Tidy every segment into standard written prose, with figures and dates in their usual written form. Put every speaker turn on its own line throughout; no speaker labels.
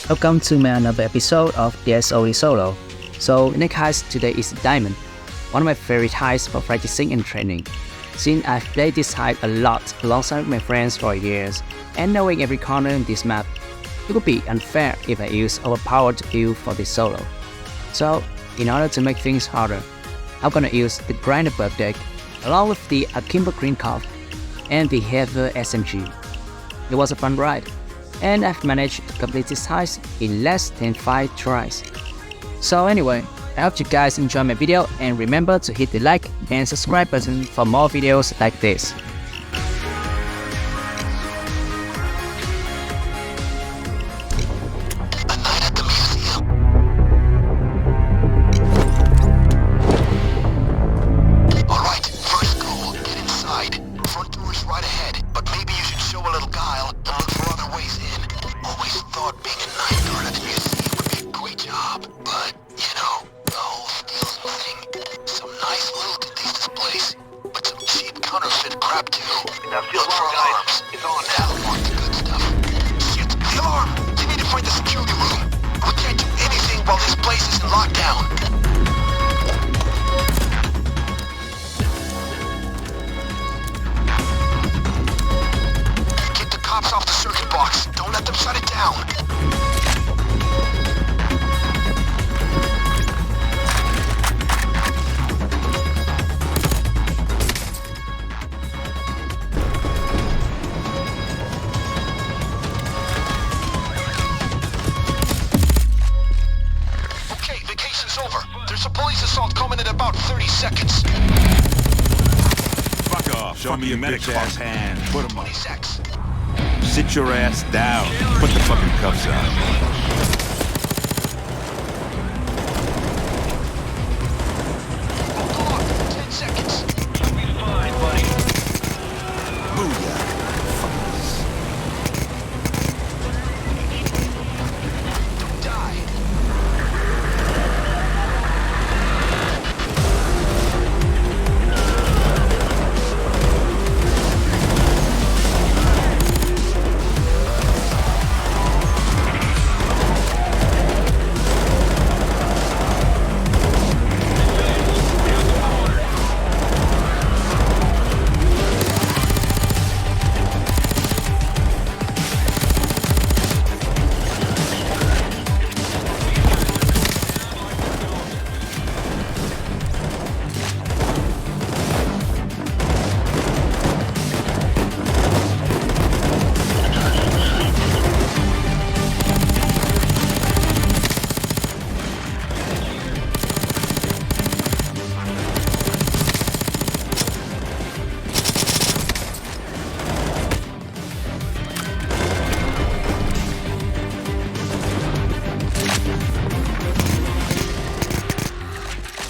Welcome to my another episode of DSOD Solo. So next heist today is Diamond, one of my favorite heists for practicing and training. Since I've played this heist a lot alongside my friends for years, and knowing every corner in this map, it would be unfair if I use overpowered build for this solo. So in order to make things harder, I'm gonna use the Grinder buff deck along with the Akimbo Krinkov and the Heather SMG. It was a fun ride, and I've managed to complete this heist in less than 5 tries. So anyway, I hope you guys enjoy my video, and remember to hit the like and subscribe button for more videos like this.
Counterfeit crap too. Now feel free, guys. It's on now. Want the good stuff. Shit, the alarm! You need to find the security room. We can't do anything while this place is in lockdown. Get the cops off the circuit box. Don't let them shut it down. Over. There's a police assault coming in about 30 seconds.
Fuck off. Show me your bitch-ass hand. Put them up.
20 secs.
Sit your ass down. Put the fucking cuffs on.
10 seconds. You'll be fine, buddy.
Move ya. Fuckers.
Don't die.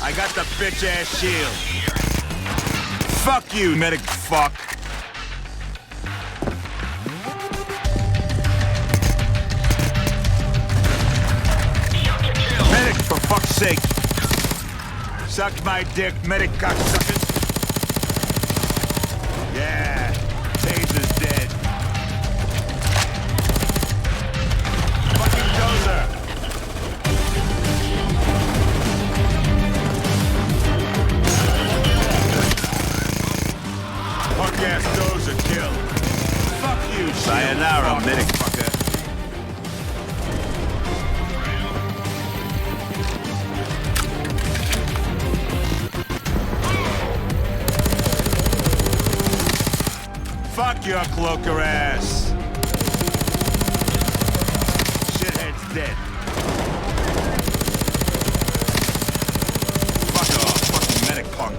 I got the bitch-ass shield. Fuck you, medic fuck. Medic, for fuck's sake. Suck my dick, medic cocksuckers. Yeah, Taser's dead. Fucking dozer. Punk-ass dozer kill. Fuck you, sayonara, medic fucker. Fuck your cloaker ass. Shithead's dead. Fuck off, fucking medic punk.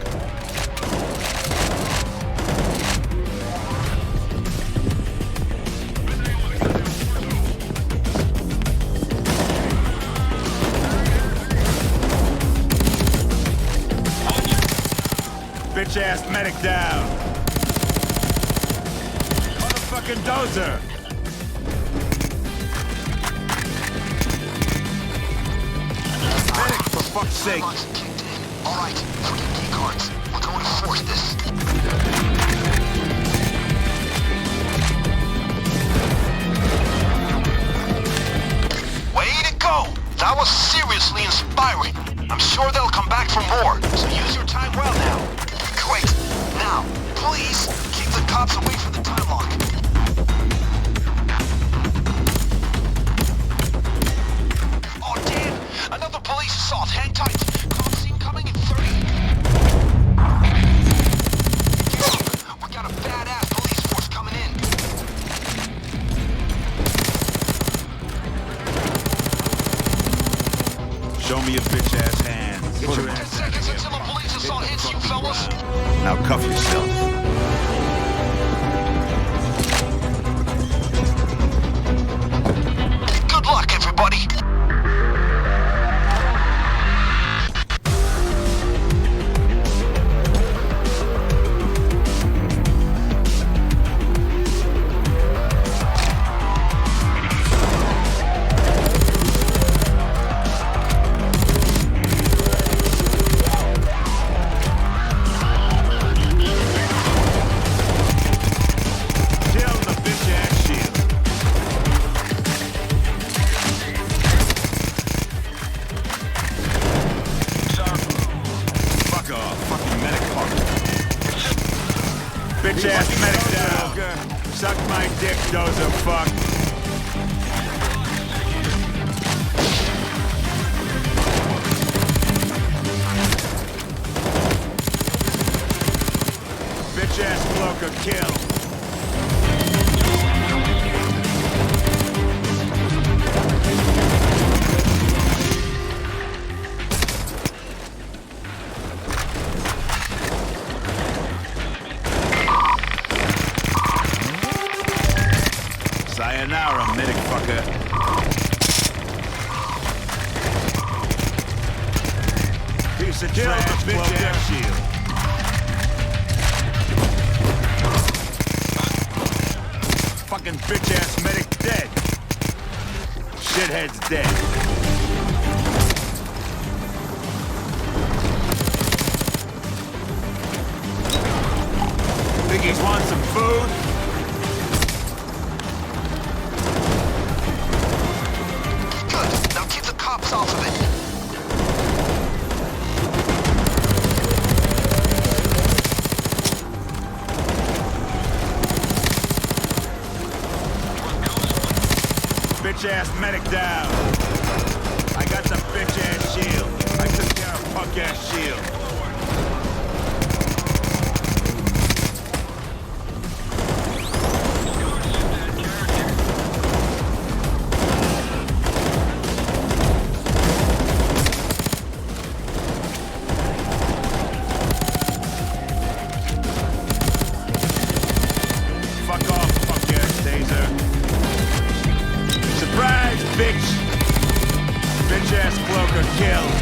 Bitch-ass medic down. Motherfucking dozer. Medic, for fuck's sake.
All right, forget key cards. We're going to force this. more, so use your time well now. Quick, now, please, keep the cops away from the time lock. Oh, damn! Another police assault. Hang tight. Call scene coming in 30. We got a badass police force coming in.
Show me your bitch-ass hands. Get your
10
ass out of
seconds
here.
until a police assault hits you, fellas.
Now cuff yourself.
Good luck, everybody.
Kill the bitch-ass shield. Fuck off, fucking medic fuck. Bitch-ass medic down. Suck my dick, dozer fuck. Bitch-ass bloker kill. Sayonara, medic fucker. Piece of trash, bitch-ass shield. Fucking bitch-ass medic dead. Shithead's dead. Biggies want some food?
Good. Now keep the cops off of it.
Bitch-ass medic down. I got the bitch-ass shield. I took care of punk-ass shield. Fuck off, punk-ass taser. Surprise, bitch! Bitch-ass cloaker killed.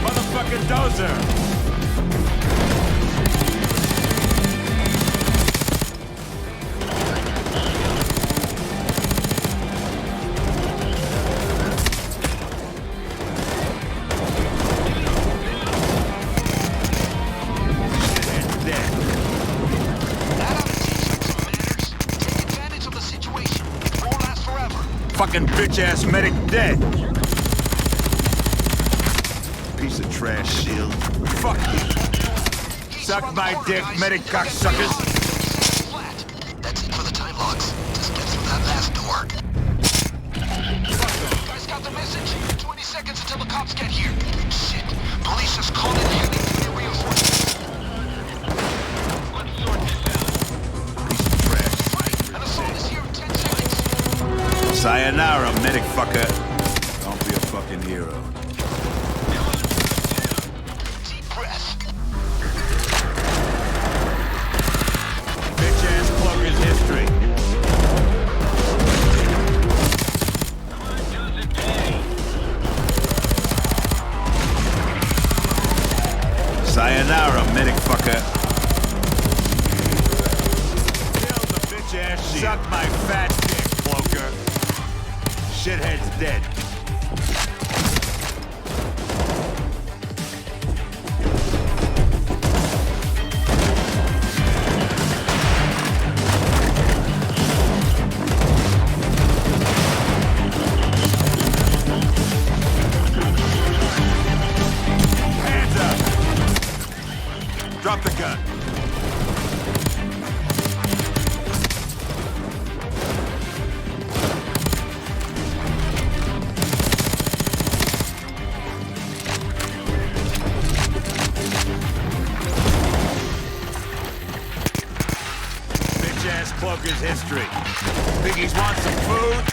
Motherfucking dozer! Shithead's dead.
That ought to teach you some manners. Take advantage of the situation. It won't last forever.
Fucking bitch-ass medic dead. Piece of trash shield. Fuck you.
He's
Suck
around the
my
corner,
dick,
guys.
medic
Forget
cocksuckers.
flat. That's it for the time locks. Just get through that last door. You guys got the message? 20 seconds until the cops get here. Shit. Police just called in heavy to get reinforcements. Let's sort this out.
Piece of trash.
Right. An assault is here in 10 seconds.
Sayonara, medic fucker. Don't be a fucking hero.
Deep breath.
Bitch-ass cloaker's history. Sayonara, medic fucker. Kill the bitch-ass shit. Suck my fat dick, cloaker. Shithead's dead. Drop the gun. Bitch-ass cloaker's history. Think he's want some food?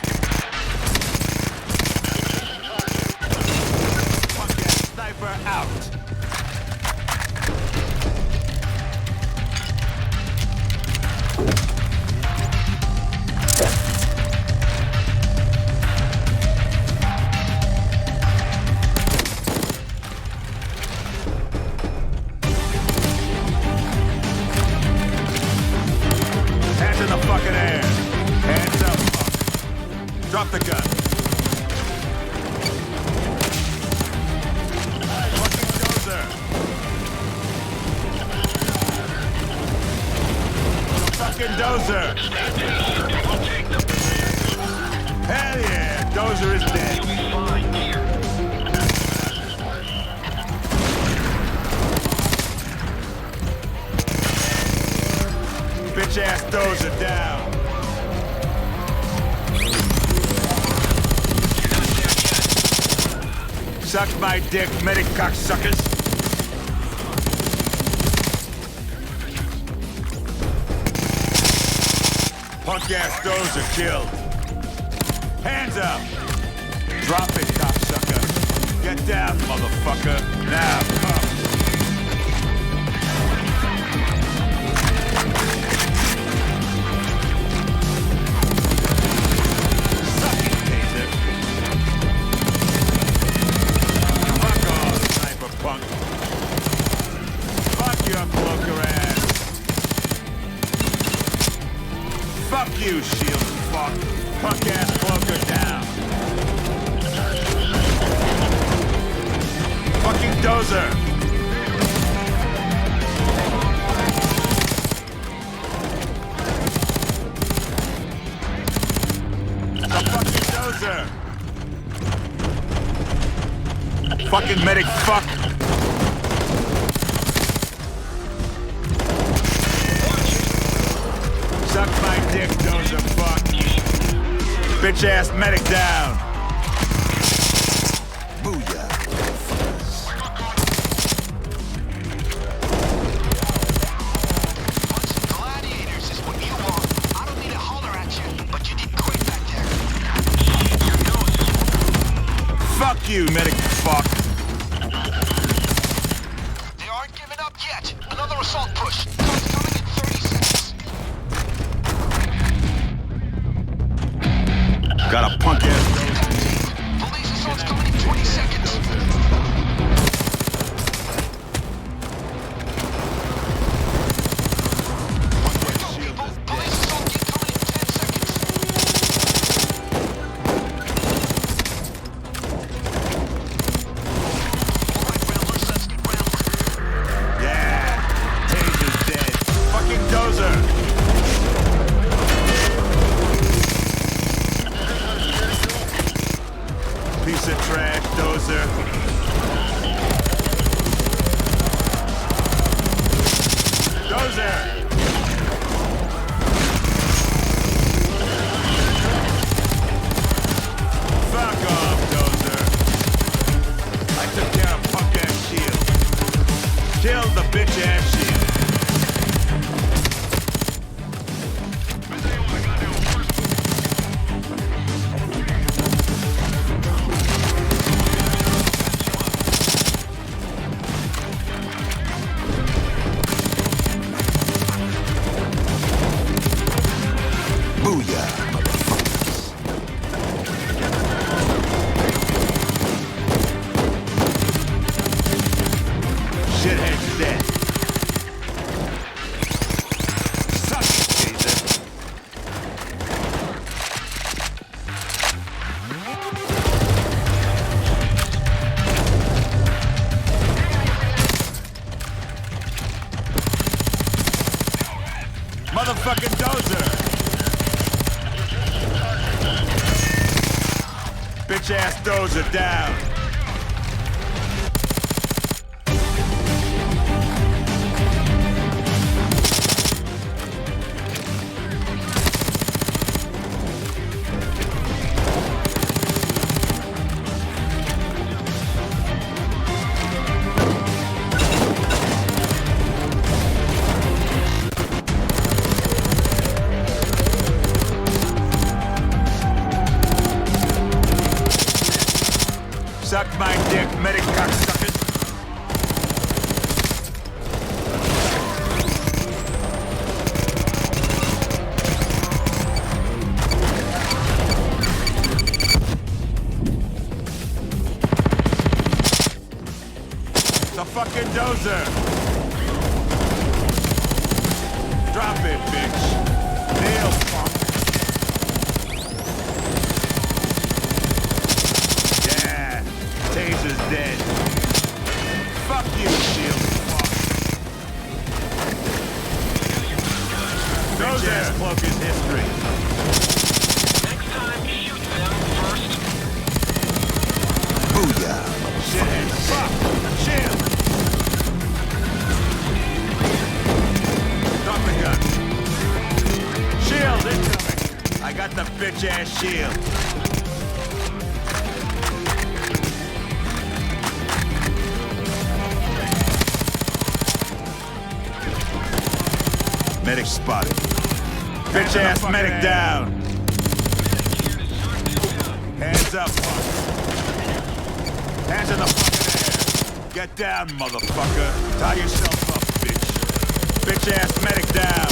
Punk-ass sniper out. Hands in the fucking air. Hands up, fuck. Drop the gun. Fucking dozer. Fucking dozer. Hell yeah, dozer is dead. Bitch-ass dozer down. Suck my dick, medic cocksuckers. Punk-ass dozer killed. Hands up. Drop it, cocksucker. Get down, motherfucker. Now, come. Fuck you, shield fuck. Punk-ass cloaker down. Fucking dozer. The fucking dozer. Fucking medic fuck. Suck my dick, dozer fuck. Bitch-ass medic down. Booyah.
Gladiators is what you want. I don't need to holler at you, but you did great back there.
Fuck you, medic fuck.
They aren't giving up yet. Another assault push. Guns coming in 30 seconds.
Got a punk-ass.
Police assault's coming in 20 seconds. Go, people. Police assault get coming in 10 seconds. All right, Ramblers, let's get rambling.
Yeah. Taser's dead. Fucking dozer. Piece of trash, dozer. Dozer! Fuck off, dozer. I took care of punk-ass shield. Killed the bitch-ass shield. Booyah, motherfuckers. Shithead's dead. Suck it, Taser. Motherfucking dozer. Bitch-ass dozer down. It's a fucking dozer. Drop it, bitch. Nail punk. Yeah. Taser's dead. Fuck you, shield. Fuck. Bitch-ass cloak is history.
Next time, shoot them first.
Booyah. Shithead. Fuck. Shield. Drop the gun. Shield incoming. I got the bitch-ass shield. Medic spotted. Bitch-ass medic down. Hands up, punk. Hands in the fucking air. Get down, motherfucker. Tie yourself up, bitch. Bitch-ass medic down.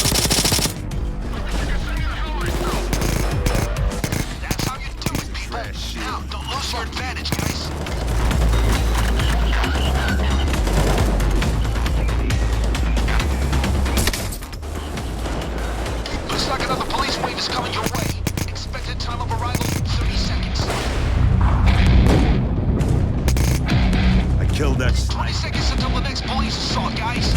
That's how you do it, people. Now, don't lose your advantage, guys. Looks like another police wave is coming your way. Expected time of arrival, 30 seconds.
I killed that
20 seconds until the next police assault, guys.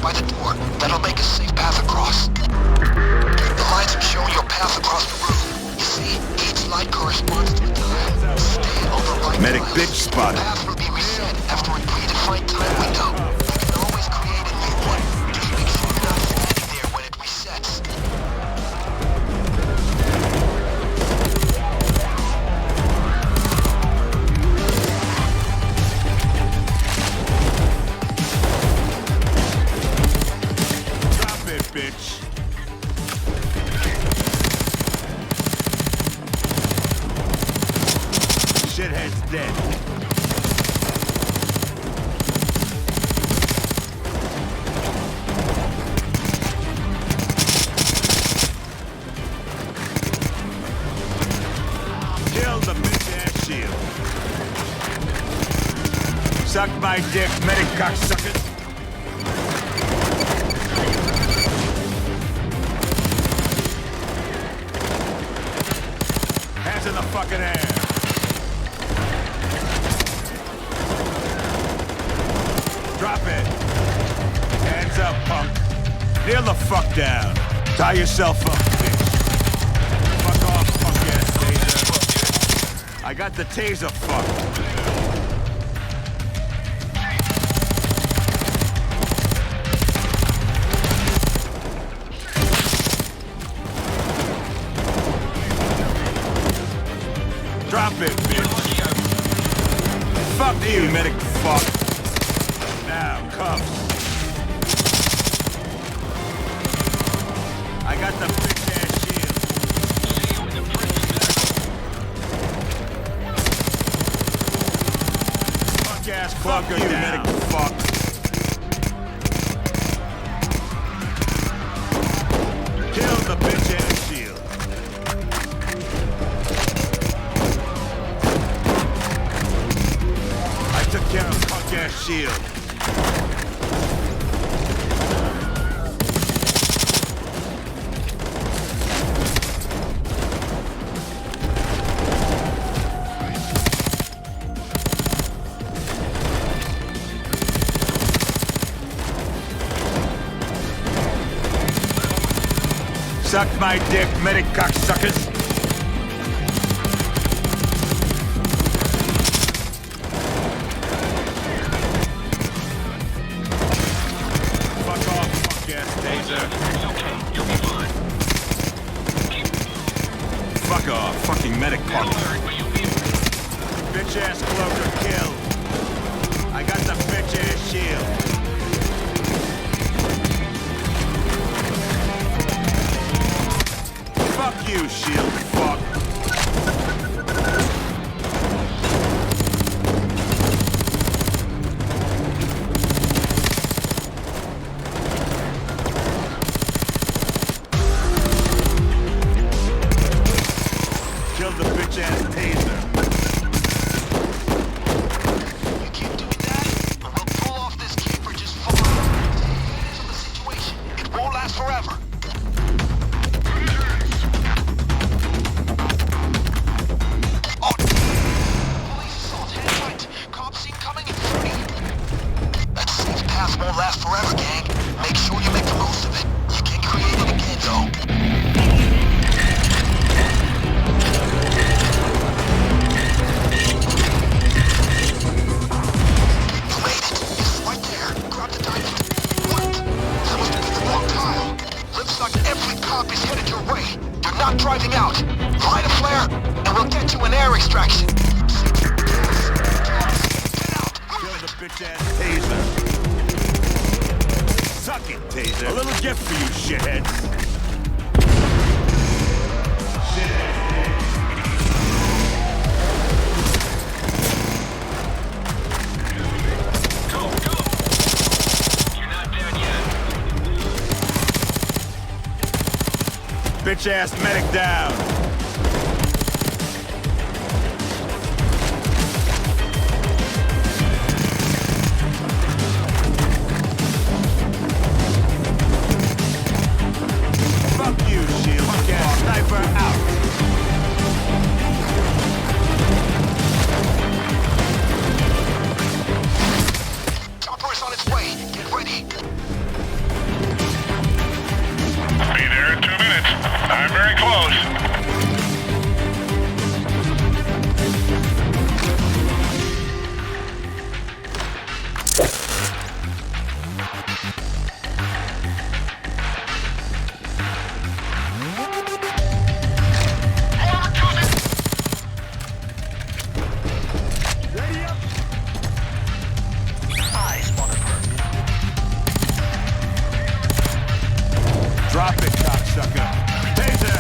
By the door, that'll make a safe path across. The lights are showing your path across the room. You see, each light corresponds to a tile. Stay on the right
medic
tiles.
bitch spotted.
The path will be reset after a predefined time window. You can always create a new one. Just make sure you're not standing there when it resets.
Bitch. Shithead's dead. Kill the bitch-ass shield. Suck my dick, medic cocksuckers. In the fucking air. Drop it. Hands up, punk. Kneel the fuck down. Tie yourself up, bitch. Fuck off, punk-ass taser. I got the taser, fuck. Drop it, bitch. Fuck you, medic fuck. Now, cuffs. I got the bitch-ass shield. Fuck-ass clunker down. Medic fuck. Kill the bitch-ass shield. Took care of punk-ass shield. Suck my dick, medic cocksuckers. Fuck off, fucking medic punk. Bitch-ass cloaker killed. I got the bitch-ass shield. Fuck you, shield fuck.
gas won't last forever, gang. Make sure you make the most of it. You can create it again, though. You made it. It's right there. Grab the diamond. What? That must have been the wrong tile. Looks like every cop is headed your way. You're not driving out. Light a flare, and we'll get you an air extraction.
Kill the bitch-ass taser. Suck it, taser. A little gift for you, shitheads.
Go, go! You're not dead yet.
Bitch-ass medic down. Sniper out.
Chopper is on its way. Get ready.
Be there in 2 minutes. I'm very close.
Drop it, cocksucker. Taser!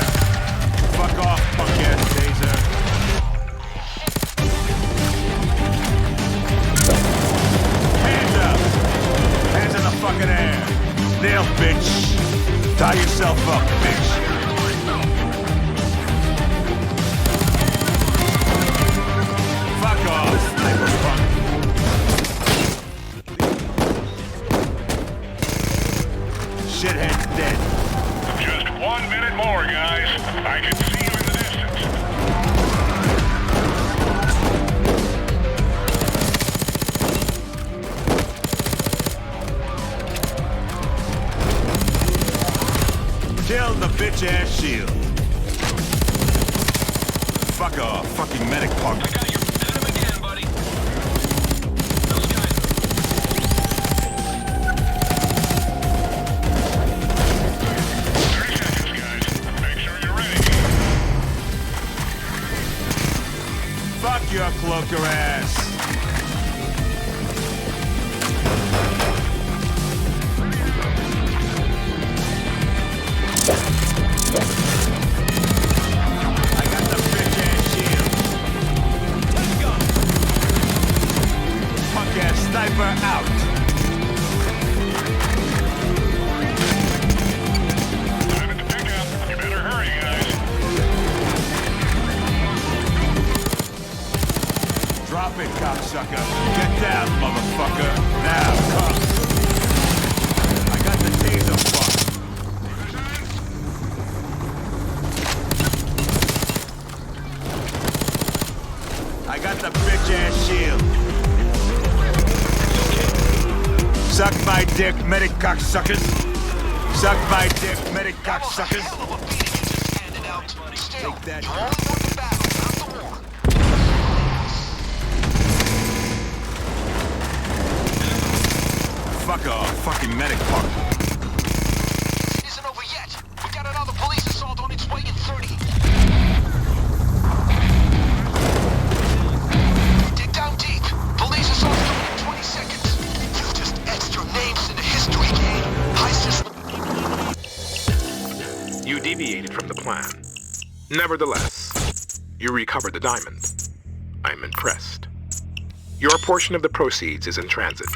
Fuck off, punk-ass taser. Hands up! Hands in the fucking air. Nail, bitch. Tie yourself up, bitch. Fuck off, sniper punk. Shithead's dead.
Just 1 minute more, guys. I can see you in the distance.
Kill the bitch-ass shield. Fuck off, fucking medic punk.
I got your venom again, buddy. Those guys.
30 seconds, guys. Make sure you're ready.
Fuck your cloaker ass. I got the bitch-ass shield. Let's go. Punk-ass sniper out.
Time at the pickup. You better hurry, guys.
Drop it, cocksucker. Get down, motherfucker. Now, come. I got the taser, fuck. I got the bitch-ass shield. Suck my dick, medic cocksuckers. Suck my dick, medic cocksuckers.
Hell of a beating you just handed out. Still,
Take that.
you only won the battle, not the war.
Fuck off, fucking medic punk.
It isn't over yet. We got another police assault on its way in 30. Dig down deep. Police assault coming in 20 seconds. You've just etched your names in the history game.
You deviated from the plan. Nevertheless, you recovered the diamond. I'm impressed. Your portion of the proceeds is in transit.